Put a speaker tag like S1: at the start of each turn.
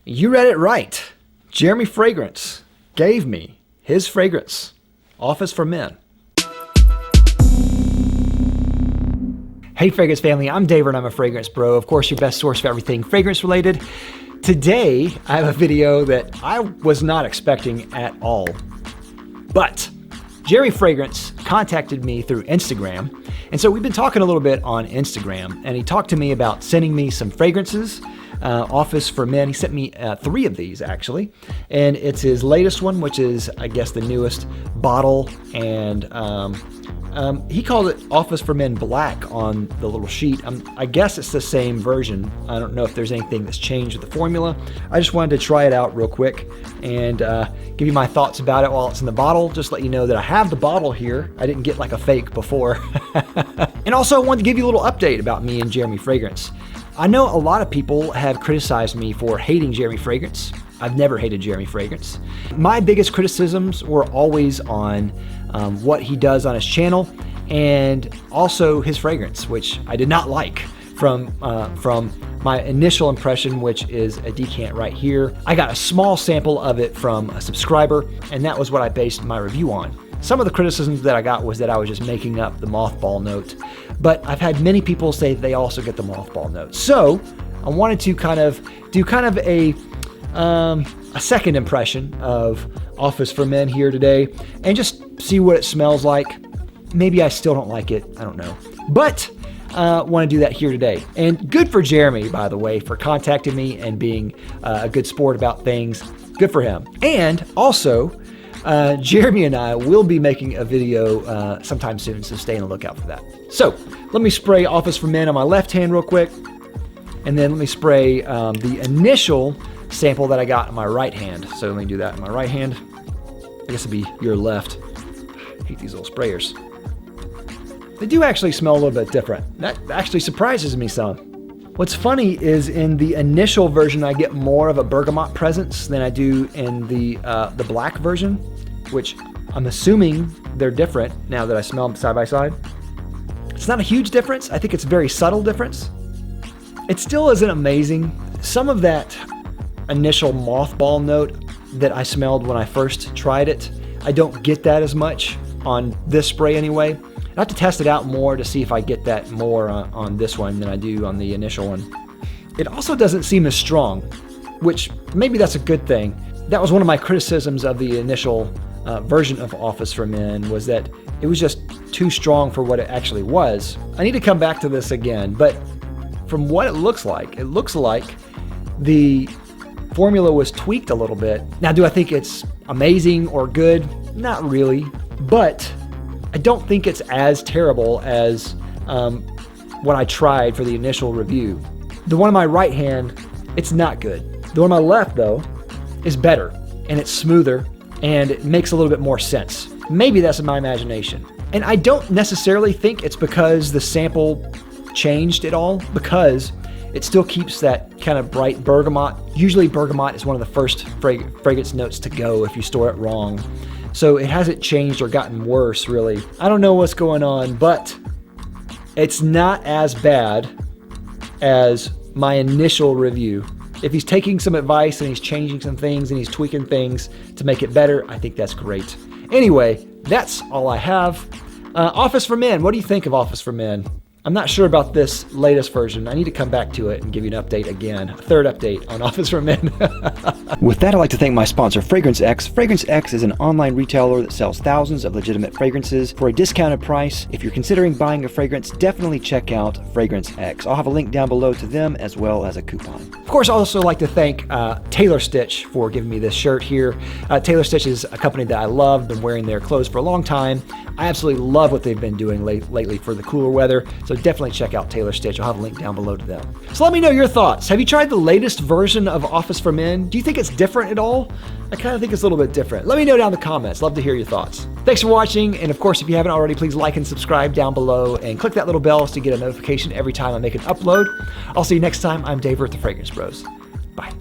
S1: You read it right. Jeremy Fragrance gave me his fragrance, Office for Men. Hey Fragrance family, I'm David and I'm a fragrance bro. Of course, your best source for everything fragrance related. Today, I have a video that I was not expecting at all. But Jeremy Fragrance contacted me through Instagram. And so we've been talking a little bit on Instagram, and he talked to me about sending me some fragrances, Office for Men. He sent me 3 of these actually. And it's his latest one, which is, I guess, the newest bottle. And he called it Office for Men Black on the little sheet. I guess it's the same version. I don't know if there's anything that's changed with the formula. I just wanted to try it out real quick and give you my thoughts about it while it's in the bottle. Just let you know that I have the bottle here. I didn't get like a fake before. And also I wanted to give you a little update about me and Jeremy Fragrance. I know a lot of people have criticized me for hating Jeremy Fragrance. I've never hated Jeremy Fragrance. My biggest criticisms were always on what he does on his channel and also his fragrance, which I did not like from my initial impression, which is a decant right here. I got a small sample of it from a subscriber, and that was what I based my review on. Some of the criticisms that I got was that I was just making up the mothball note, but I've had many people say they also get the mothball note. So I wanted to do a second impression of Office for Men here today and just see what it smells like. Maybe I still don't like it, I don't know. But want to do that here today. And good for Jeremy, by the way, for contacting me and being a good sport about things. Good for him. And also, Jeremy and I will be making a video sometime soon, so stay on the lookout for that. So let me spray Office for Men on my left hand real quick, and then let me spray the initial sample that I got in my right hand. So let me do that in my right hand. I guess it'd be your left. I hate these little sprayers. They do actually smell a little bit different. That actually surprises me some. What's funny is in the initial version, I get more of a bergamot presence than I do in the black version, which I'm assuming they're different now that I smell them side by side. It's not a huge difference. I think it's a very subtle difference. It still isn't amazing. Some of that initial mothball note that I smelled when I first tried it, I don't get that as much on this spray anyway. I have to test it out more to see if I get that more on this one than I do on the initial one. It also doesn't seem as strong, which maybe that's a good thing. That was one of my criticisms of the initial version of Office for Men, was that it was just too strong for what it actually was. I need to come back to this again, but from what it looks like the formula was tweaked a little bit. Now, do I think it's amazing or good? Not really, but I don't think it's as terrible as what I tried for the initial review. The one on my right hand, it's not good. The one on my left, though, is better, and it's smoother, and it makes a little bit more sense. Maybe that's in my imagination. And I don't necessarily think it's because the sample changed at all, because it still keeps that kind of bright bergamot. Usually bergamot is one of the first fragrance notes to go if you store it wrong. So it hasn't changed or gotten worse, really. I don't know what's going on, but it's not as bad as my initial review. If he's taking some advice and he's changing some things and he's tweaking things to make it better, I think that's great. Anyway, that's all I have. Office for Men, what do you think of Office for Men? I'm not sure about this latest version. I need to come back to it and give you an update again. A third update on Office for Men. With that, I'd like to thank my sponsor, Fragrance X. Fragrance X is an online retailer that sells thousands of legitimate fragrances for a discounted price. If you're considering buying a fragrance, definitely check out Fragrance X. I'll have a link down below to them as well as a coupon. Of course, I'd also like to thank Taylor Stitch for giving me this shirt here. Taylor Stitch is a company that I love. Been wearing their clothes for a long time. I absolutely love what they've been doing lately for the cooler weather. So definitely check out Taylor Stitch. I'll have a link down below to them. So let me know your thoughts. Have you tried the latest version of Office for Men? Do you think it's different at all? I kind of think it's a little bit different. Let me know down in the comments. Love to hear your thoughts. Thanks for watching. And of course, if you haven't already, please like and subscribe down below and click that little bell to get a notification every time I make an upload. I'll see you next time. I'm Dave with the Fragrance Bros. Bye.